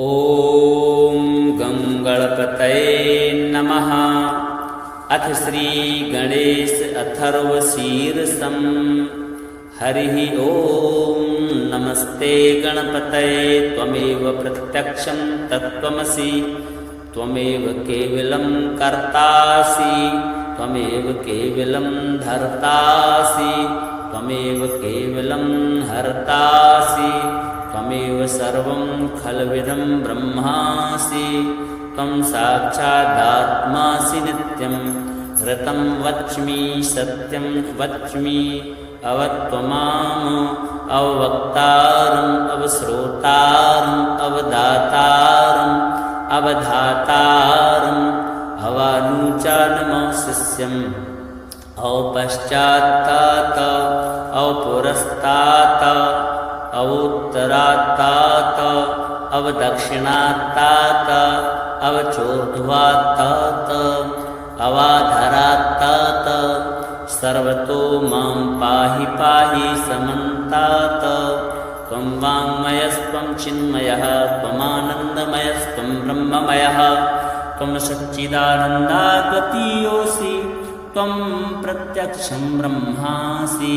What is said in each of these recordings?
ॐ गं गणपतये नमः। अथ श्रीगणेश अथर्वशीर्षं। हरिः ॐ नमस्ते गणपतये त्वमेव प्रत्यक्षं तत्त्वमसि, त्वमेव केवलं कर्तासि, त्वमेव केवलं धर्तासि, त्वमेव केवलं हर्तासि, त्वमेव सर्वं खल्विदं ब्रह्मासि। त्वं साक्षादात्मासि नित्यं ऋतं वच्मि सत्यं वच्मि। अवत्वमाम् अवक्तारम् अवश्रोतारम् अवदातारम् अवधातारम् अवानुचानमशिष्यम् अवपश्चात्तात अवपुरस्तात् अवोत्तरात्तात अवदक्षिणात्तात अवचोर्ध्वात्तात अवाधरात्तात। सर्वतो मां पाहि पाहि समन्तात। त्वं वाङ्मयस्त्वं चिन्मयः त्वमानन्दमयस्त्वं ब्रह्ममयः। त्वं सच्चिदानन्दाद्वितीयोऽसि, त्वं प्रत्यक्षं ब्रह्मासि।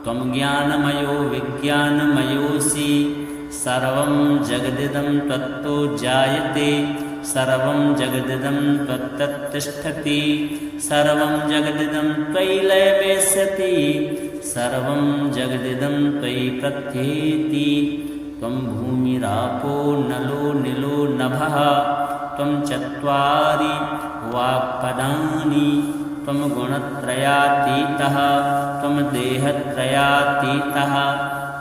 त्वं ज्ञानमयो विज्ञानमयोऽसि। सर्वं जगदिदं त्वत्तो जायते, सर्वं जगदिदं त्वत्तत्तिष्ठति, सर्वं जगदिदं त्वयि लयमेष्यति, सर्वं जगदिदं त्वयि प्रत्येति। त्वं भूमिरापो नलो निलो नभः, त्वं चत्वारि वाक्पदानि। त्वं गुणत्रयातीतः, त्वं देहत्रयातीतः,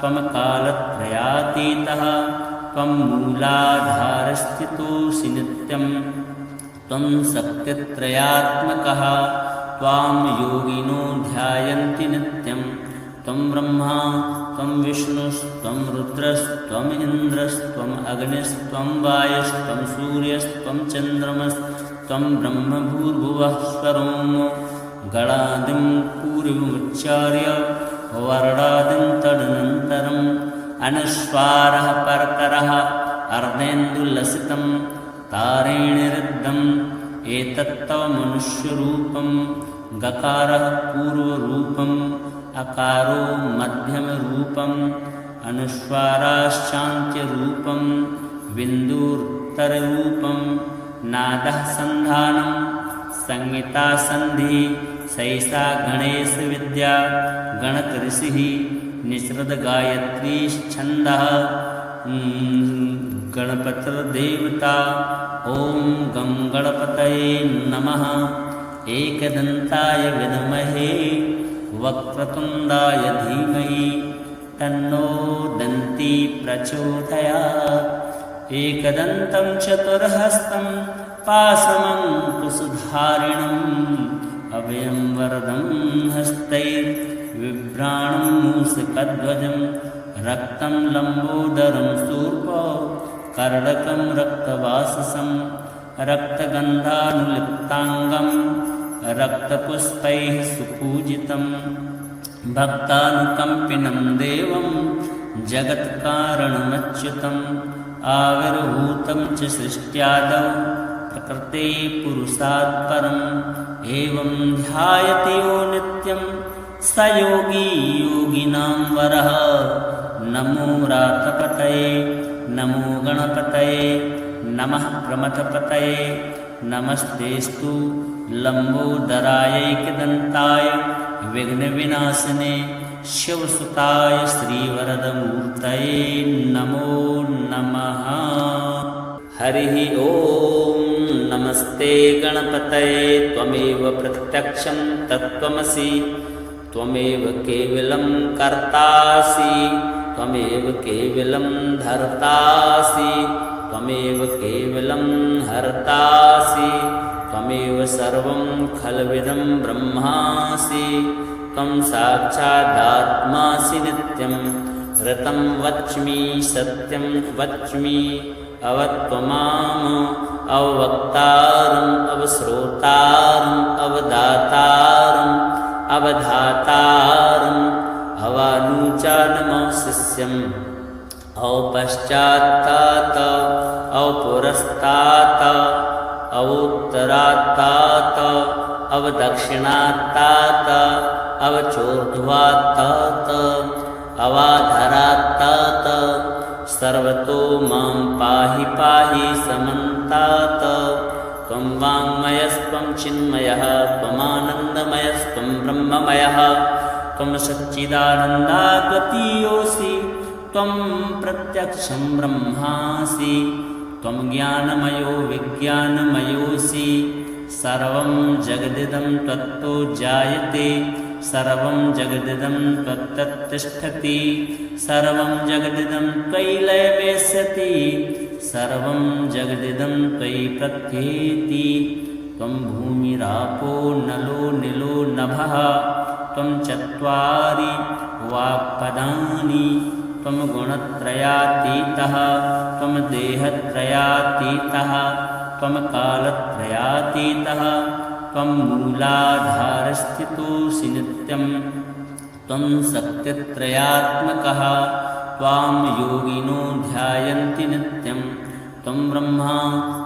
त्वं कालत्रयातीतः, त्वं मूलाधारस्थितोऽसि नित्यं। त्वं शक्तित्रयात्मकः, त्वां योगिनो ध्यायन्ति नित्यं। त्वं ब्रह्मा त्वं विष्णुस्त्वं रुद्रस्त्वम् इन्द्रस्त्वम् अग्निस्त्वं वायुस्त्वं सूर्यस्त्वं चन्द्रमस्त्वं ब्रह्म भूर्भुवः स्वरों। गणादिं पूर्वमुच्चार्य वर्णादिं तदनन्तरम् अनुस्वारः परतरः अर्धेन्दुलसितं तारेणिरुद्धम्। एतत्तव मनुष्यरूपं गकारः पूर्वरूपम् अकारो मध्यमरूपम् अनुस्वाराश्चान्त्यरूपं बिन्दुरुत्तररूपं। नादः सन्धानं संहिता सन्धिः सैषा गणेशविद्या गणकऋषिः निःसृतगायत्रीश्छन्दः गणपतिर्देवता। ॐ गं गणपतये नमः। एकदन्ताय विद्महे वक्रतुण्डाय धीमहि तन्नो दन्ती प्रचोदयात्। एकदन्तं चतुर्हस्तं पाशमङ्कुशधारिणम् अभयं वरदं हस्तैर्बिभ्राणं मूषकध्वजं। रक्तं लम्बोदरं शूर्पं कर्णकं रक्तवाससं। रक्तगन्धानुलिप्ताङ्गं रक्तपुष्पैः सुपूजितं। भक्तानुकम्पिनं देवं जगत्कारणमच्युतम्। आविर्भूतं च सृष्ट्यादौ प्रकृते पुरुषात् परम्। एवं ध्यायति यो नित्यं स योगी योगिनां वरः। नमो रातपतये नमो गणपतये नमः प्रमथपतये। नमस्तेस्तु लम्बोदरायैकदन्ताय विघ्नविनाशिने शिवसुताय श्रीवरदमूर्तये नमो नमः। हरिः ॐ नमस्ते गणपतये त्वमेव प्रत्यक्षं तत्त्वमसि, त्वमेव केवलं कर्तासि, त्वमेव केवलं धर्तासि, त्वमेव केवलं हर्तासि, त्वमेव सर्वं खल्विदं ब्रह्मासि। त्वं साक्षादात्मासि नित्यं ऋतं वच्मि सत्यं वच्मि। अवत्वमाम् अवक्तारम् अवश्रोतारम् अवदातारम् अवधातारम् अवानुचानमशिष्यम् औपश्चात्तात अवपुरस्तात् अवोत्तरात्तात् अवदक्षिणात्तात् अवचोर्ध्वात्तात् अवाधरात्तात् सर्वतो मां पाहि पाहि समन्तात् त्वं वाङ्मयस्त्वं चिन्मयः त्वमानन्दमयस्त्वं ब्रह्ममयः त्वं सच्चिदानन्दाद्वितीयोऽसि त्वं प्रत्यक्षं ब्रह्मासि त्वं ज्ञानमयो विज्ञानमयोऽसि सर्वं जगदिदं त्वत्तो जायते सर्वं जगदिदं त्वत्तत्तिष्ठति सर्वं जगदिदं त्वयि लयमेष्यति सर्वं जगदिदं त्वयि प्रत्येति त्वं भूमिरापो नलो निलो नभः त्वं चत्वारि वाक्पदानि त्वं गुणत्रयातीतः त्वं देहत्रयातीतः त्वं कालत्रयातीतः त्वं मूलाधारस्थितोऽसि नित्यं त्वं सत्यत्रयात्मकः त्वां योगिनो ध्यायन्ति नित्यं त्वं ब्रह्मा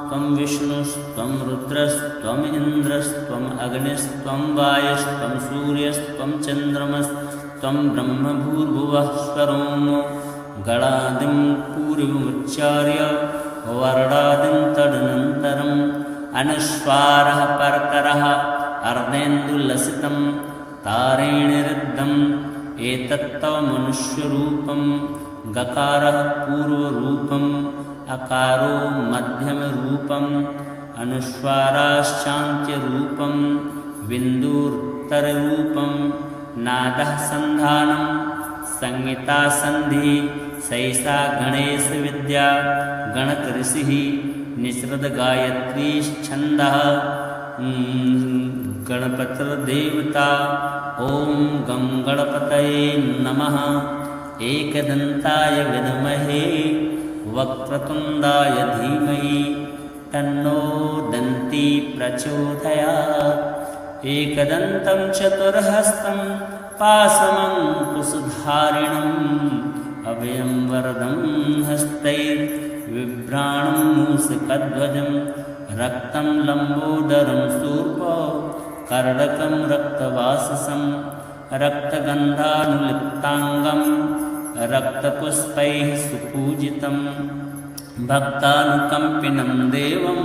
त्वं विष्णुस्त्वं रुद्रस्त्वम् इन्द्रस्त्वम् अग्निस्त्वं वायुस्त्वं सूर्यस्त्वं चन्द्रमस्त्वं ब्रह्मभूर्भुवः स्वरों गणादिं पूर्वमुच्चार्य वर्णादिं तदनन्तरम् अनुस्वारः परतरः अर्धेन्दुलसितं तारेणिरुद्धम् एतत्तव मनुष्यरूपं गकारः पूर्वरूपम् अकारो मध्यमरूपम् अनुस्वाराश्चान्त्यरूपं बिन्दुरुत्तररूपं नादः सन्धानं संहिता सन्धि सैषा गणेशविद्या गणकऋषिः निःसृतगायत्री छन्दः गणपतिर्देवता ॐ गं गणपतये नमः एकदन्ताय विद्महे वक्रतुण्डाय धीमहि तन्नो दन्ती प्रचोदयात् एकदन्तं चतुर्हस्तं पाशमङ्कुशधारिणम् अभयं वरदं हस्तैर्बिभ्राणं मूषकध्वजं रक्तं लम्बोदरं शूर्पो कर्णकं रक्तवाससं रक्तगन्धानुलिप्ताङ्गं रक्तपुष्पैः सुपूजितं भक्तानुकम्पिनं देवं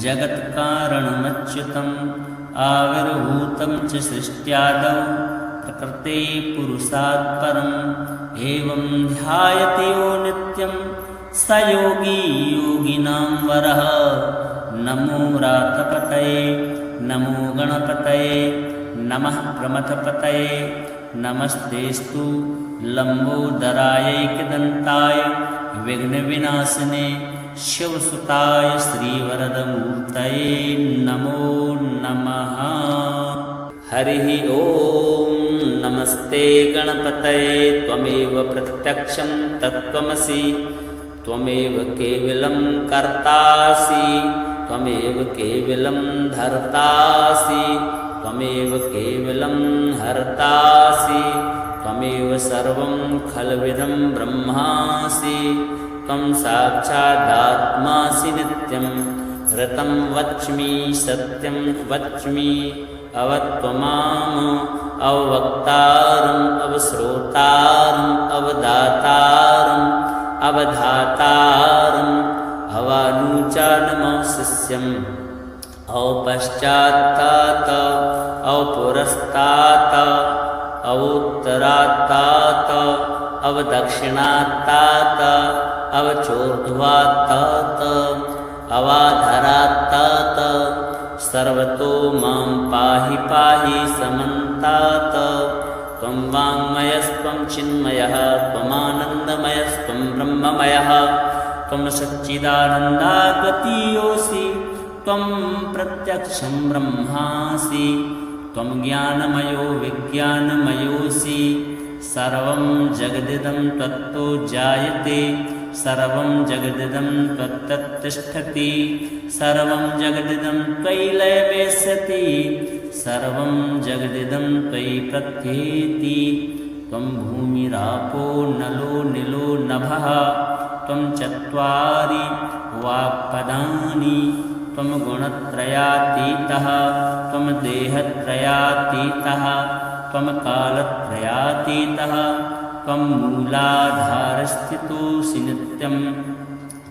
जगत्कारणमच्युतम् आविर्भूतं च सृष्ट्यादौ प्रकृते पुरुषात् परम् एवं ध्यायति यो नित्यं स योगी योगिनां वरः नमो रातपतये नमो गणपतये नमः प्रमथपतये नमस्तेस्तु लम्बोदरायैकदन्ताय विघ्नविनाशिने शिवसुताय श्रीवरदमूर्तये नमो नमः। हरिः ॐ नमस्ते गणपतये त्वमेव प्रत्यक्षं तत्त्वमसि त्वमेव केवलं कर्तासि त्वमेव केवलं धर्तासि त्वमेव केवलं हर्तासि त्वमेव सर्वं खल्विदं ब्रह्मासि त्वं साक्षादात्मासि नित्यं ऋतं वच्मि सत्यं वच्मि अवत्वमाम् अववक्तारम् अवश्रोतारम् अवदातारम् अवधातारम् अवानुचानमशिष्यम् अवपश्चात्तात् अवपुरस्तात् अवोत्तरात्तात् अवदक्षिणात्तात् अवचोर्ध्वात्तात् अवाधरात्तात् सर्वतो मां पाहि पाहि समन्तात् त्वं वाङ्मयस्त्वं चिन्मयः त्वमानन्दमयस्त्वं ब्रह्ममयः त्वं सच्चिदानन्दाद्वितीयोऽसि त्वं प्रत्यक्षं ब्रह्मासि त्वं ज्ञानमयो विज्ञानमयोऽसि सर्वं जगदिदं त्वत्तो जायते सर्वं जगदिदं त्वत्तत्तिष्ठति सर्वं जगदिदं त्वयि लयमेष्यति सर्वं जगदिदं त्वयि प्रत्येति त्वं भूमिरापो नलो निलो नभः त्वं चत्वारि वाक्पदानि त्वं गुणत्रयातीतः त्वं देहत्रयातीतः त्वं कालत्रयातीतः त्वं मूलाधारस्थितोऽसि नित्यं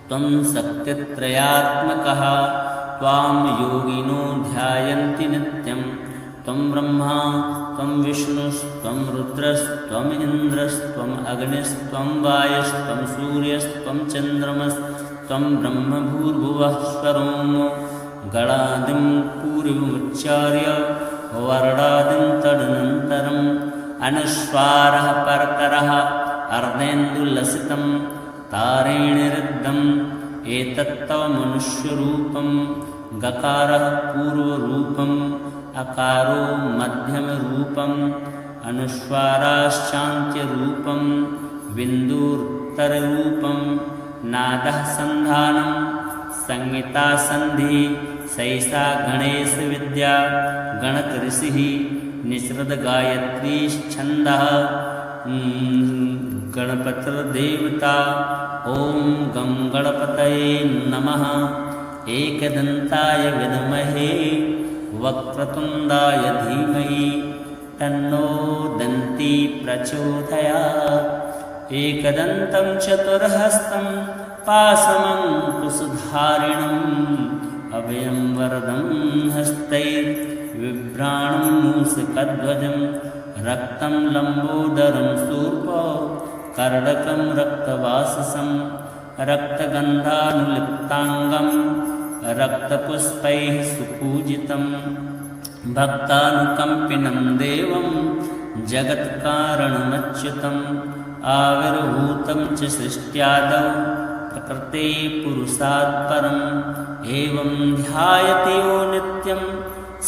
त्वं शक्तित्रयात्मकः त्वां योगिनो ध्यायन्ति नित्यं त्वं ब्रह्मा त्वं विष्णुस्त्वं रुद्रस्त्वम् इन्द्रस्त्वम् अग्निस्त्वं वायुस्त्वं सूर्यस्त्वं चन्द्रमस्त्वं ब्रह्मभूर्भुवः स्वरों गणादिं पूर्वमुच्चार्य वर्णादिं तदनन्तरम् अनुस्वारः परतरः अर्धेन्दुलसितं तारेणिरुद्धम् एतत्तव मनुष्यरूपं गकारः पूर्वरूपम् अकारो मध्यमरूपम् अनुस्वाराश्चान्त्यरूपं बिन्दुरुत्तररूपं नादः सन्धानं संहिता सन्धि सैषा गणेशविद्या गणकऋषिः निःसृतगायत्रीश्छन्दः गणपतिर्देवता ॐ गं गणपतये नमः एकदन्ताय विद्महे वक्रतुण्डाय धीमहि तन्नो दन्ती प्रचोदयात् एकदन्तं चतुर्हस्तं पाशमङ्कुशधारिणम् अभयं वरदं हस्तैर्बिभ्राणं मूषकध्वजं रक्तं लम्बोदरं शूर्पं कर्णकं रक्तवाससं रक्तगन्धानुलिप्ताङ्गं रक्तपुष्पैः सुपूजितं भक्तानुकम्पिनं देवं जगत्कारणमच्युतम् आविर्भूतं च सृष्ट्यादौ प्रकृते पुरुषात् परम् एवं ध्यायति यो नित्यं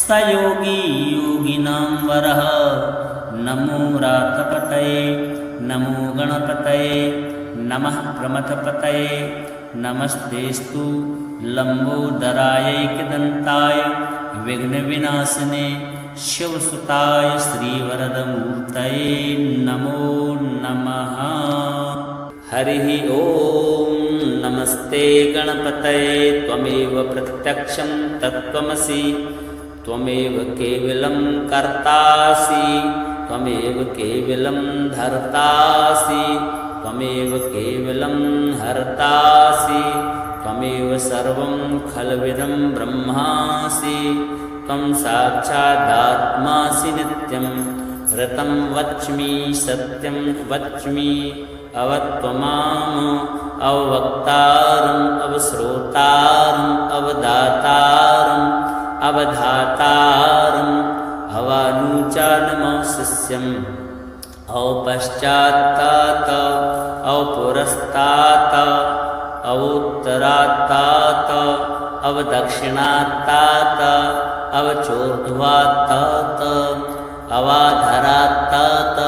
स योगी योगिनां वरः नमो रातपतये नमो गणपतये नमः प्रमथपतये नमस्तेस्तु लम्बोदरायैकदन्ताय विघ्नविनाशिने शिवसुताय श्रीवरदमूर्तये नमो नमः। हरिः ॐ नमस्ते गणपतये त्वमेव प्रत्यक्षं तत्त्वमसि त्वमेव केवलं कर्तासि त्वमेव केवलं धर्तासि त्वमेव केवलं हर्तासि त्वमेव सर्वं खल्विदं ब्रह्मासि त्वं साक्षादात्मासि नित्यं ऋतं वच्मि सत्यं वच्मि अवत्वमाम् अवक्तारम् अवश्रोतारम् अवदातारम् अवधातारम् अवानुचानमशिष्यम् अवपश्चात्तात अवपुरस्तात अवोत्तरात्तात अवदक्षिणात्तात अवचोर्ध्वात्तात अवाधरात्तात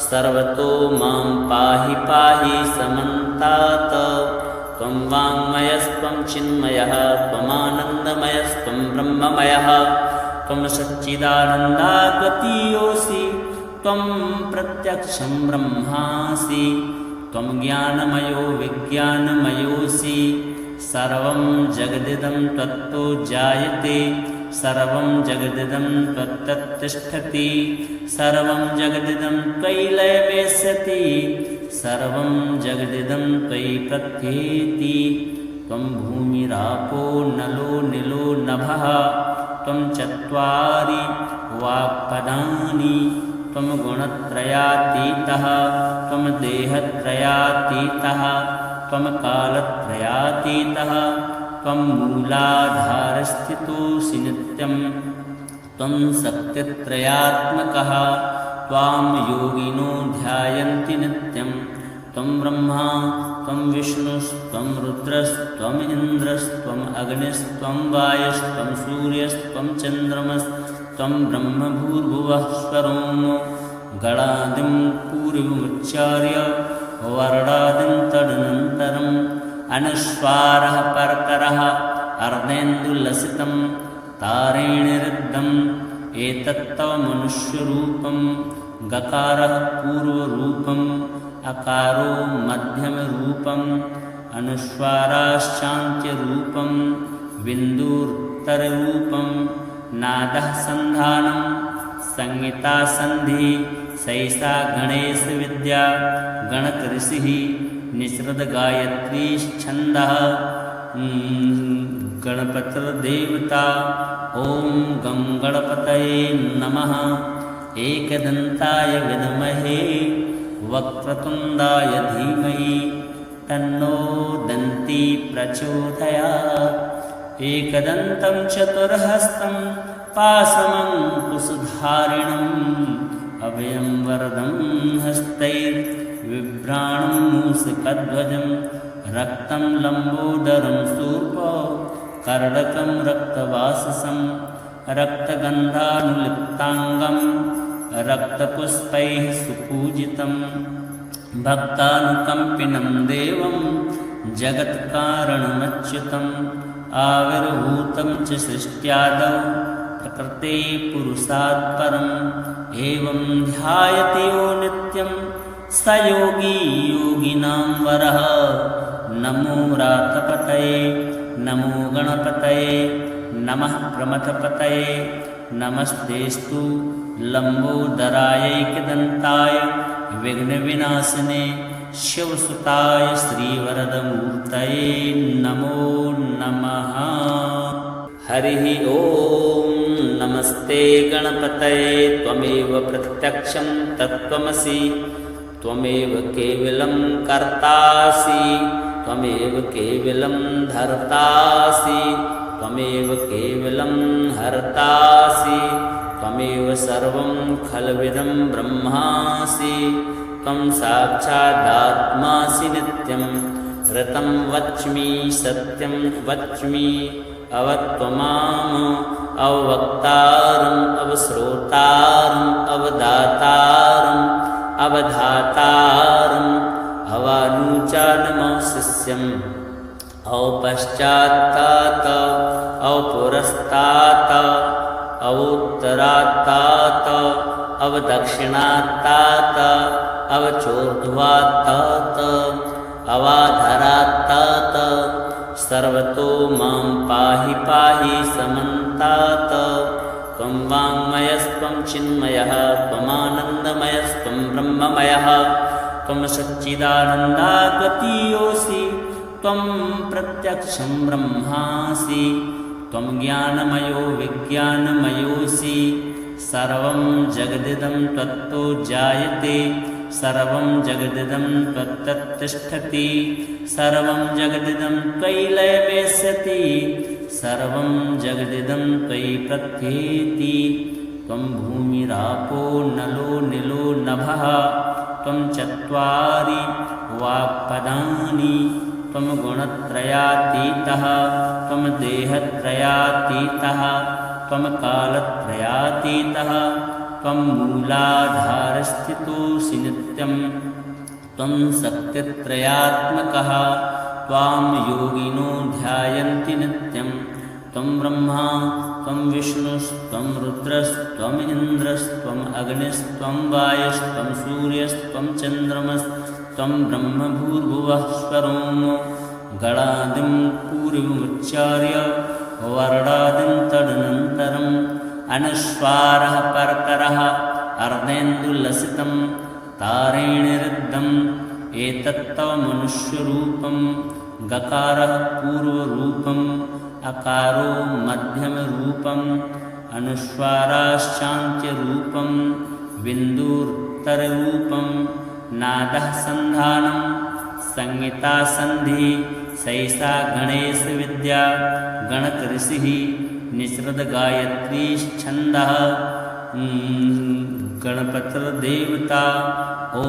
सर्वतो मां पाहि पाहि समन्तात त्वं वाङ्मयस्त्वं चिन्मयः त्वमानन्दमयस्त्वं ब्रह्ममयः त्वं सच्चिदानन्दाद्वितीयोऽसि त्वं प्रत्यक्षं ब्रह्मासि त्वं ज्ञानमयो विज्ञानमयोऽसि सर्वं जगदिदं त्वत्तो जायते सर्वं जगदिदं त्वत्तत्तिष्ठति सर्वं जगदिदं त्वयि लयमेष्यति सर्वं जगदिदं त्वयि प्रत्येति त्वं भूमिरापो नलो निलो नभः त्वं चत्वारि वाक्पदानि त्वं गुणत्रयातीतः त्वं देहत्रयातीतः त्वं कालत्रयातीतः त्वं मूलाधारस्थितोऽसि नित्यं त्वं शक्तित्रयात्मकः त्वां योगिनो ध्यायन्ति नित्यं त्वं ब्रह्मा त्वं विष्णुस्त्वं रुद्रस्त्वम् इन्द्रस्त्वम् अग्निस्त्वं वायुस्त्वं सूर्यस्त्वं चन्द्रमस्त्वं ब्रह्मभूर्भुवः स्वरों गणादिं पूर्वमुच्चार्य वर्णादिं तदनन्तरम् अनुस्वारः परतरः अर्धेन्दुलसितं तारेणिरुद्धम् एतत्तव मनुष्यरूपं गकारः पूर्वरूपम् अकारो मध्यमरूपम् अनुस्वाराश्चान्त्यरूपं बिन्दुरुत्तररूपं नादः सन्धानं संहिता सन्धि सैषा गणेशविद्या गणकऋषिः निःसृतगायत्रीश्छन्दः गणपतिर्देवता ॐ गं गणपतये नमः। एकदन्ताय विद्महे वक्रतुण्डाय धीमहि तन्नो दन्ती प्रचोदयात्। एकदन्तं चतुर्हस्तं पाशमङ्कुशधारिणम् अभयं वरदं हस्तैर्बिभ्राणं मूषकध्वजं रक्तं लम्बोदरं शूर्पं कर्णकं रक्तवाससं रक्तगन्धानुलिप्ताङ्गं रक्तपुष्पैः सुपूजितं भक्तानुकम्पिनं देवं जगत्कारणमच्युतम् आविर्भूतं च सृष्ट्यादौ प्रकृते पुरुषात् परम् एवं ध्यायति यो नित्यं स योगी योगिनां वरः। नमो रातपतये नमो गणपतये नमः प्रमथपतये नमस्तेस्तु लम्बोदरायैकदन्ताय विघ्नविनाशिने शिवसुताय श्रीवरदमूर्तये नमो नमः। हरिः ॐ नमस्ते गणपतये त्वमेव प्रत्यक्षं तत्त्वमसि त्वमेव केवलं कर्तासि त्वमेव केवलं धर्तासि त्वमेव केवलं हर्तासि त्वमेव सर्वं खल्विदं ब्रह्मासि त्वं साक्षादात्मासि नित्यं ऋतं वच्मि सत्यं वच्मि अवत्वमाम् अवक्तारम् अवश्रोतारम् अवदातारम् अवधातारम् अवानुचानमशिष्यम् अवपश्चात्तात अवपुरस्तात् अवोत्तरात्तात अवदक्षिणात्तात अवचोर्ध्वात्तात अवाधरात्तात सर्वतो मां पाहि पाहि समन्तात्। त्वं वाङ्मयस्त्वं चिन्मयः त्वमानन्दमयस्त्वं ब्रह्ममयः त्वं सच्चिदानन्दाद्वितीयोऽसि त्वं प्रत्यक्षं ब्रह्मासि त्वं ज्ञानमयो विज्ञानमयोऽसि सर्वं जगदिदं त्वत्तो जायते सर्वं जगदिदं त्वत्तत्तिष्ठति सर्वं जगदिदं त्वयि लयमेष्यति सर्वं जगदिदं त्वयि प्रत्येति। त्वं भूमिरापो नलो निलो नभः त्वं चत्वारि वाक्पदानि त्वं गुणत्रयातीतः त्वं देहत्रयातीतः त्वं कालत्रयातीतः त्वं मूलाधारस्थितोऽसि नित्यं त्वं शक्तित्रयात्मकः त्वां योगिनो ध्यायन्ति नित्यं त्वं ब्रह्मा त्वं विष्णुस्त्वं रुद्रस्त्वम् इन्द्रस्त्वम् अग्निस्त्वं वायुस्त्वं सूर्यस्त्वं चन्द्रमस्त्वं ब्रह्मभूर्भुवः स्वरोम गणादिं पूर्वमुच्चार्य वर्णादिं तदनन्तरम् अनुस्वारः परतरः अर्धेन्दुलसितं तारेणिरुद्धम् एतत्तव मनुष्यरूपं गकारः पूर्वरूपम् अकारो मध्यमरूपम् अनुस्वाराश्चान्त्यरूपं बिन्दुरुत्तररूपं नादः सन्धानं संहिता सन्धि सैषा गणेशविद्या गणकऋषिः निःसृतगायत्रीश्छन्दः गणपतिर्देवता ॐ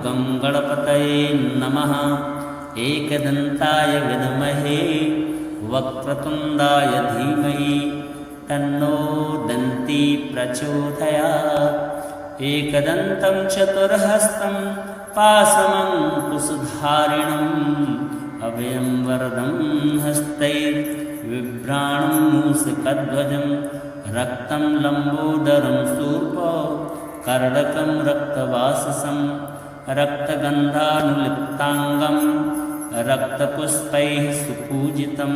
गं गणपतये नमः। एकदन्ताय विद्महे वक्रतुण्डाय धीमहि तन्नो दन्ती प्रचोदयात्। एकदन्तं चतुर्हस्तं पाशमङ्कुशधारिणम् अभयं वरदं हस्तैर्बिभ्राणं मूषकध्वजं रक्तं लम्बोदरं शूर्पं कर्णकं रक्तवाससं रक्तगन्धानुलिप्ताङ्गं रक्तपुष्पैः सुपूजितं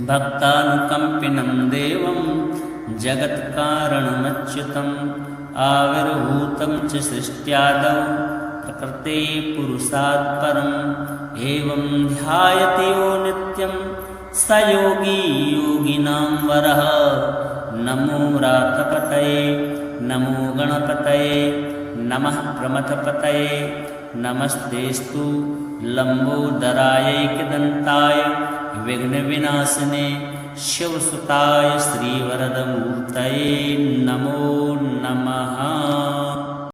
भक्तानुकम्पिनं देवं जगत्कारणमच्युतम् आविर्भूतं च सृष्ट्यादौ प्रकृते पुरुषात् परम् एवं ध्यायति यो नित्यं स योगी योगिनां वरः। नमो व्रातपतये नमो गणपतये नमः प्रमथपतये नमस्तेस्तु लम्बोदरायैकदन्ताय विघ्नविनाशिने शिवसुताय श्रीवरदमूर्तये नमो नमः।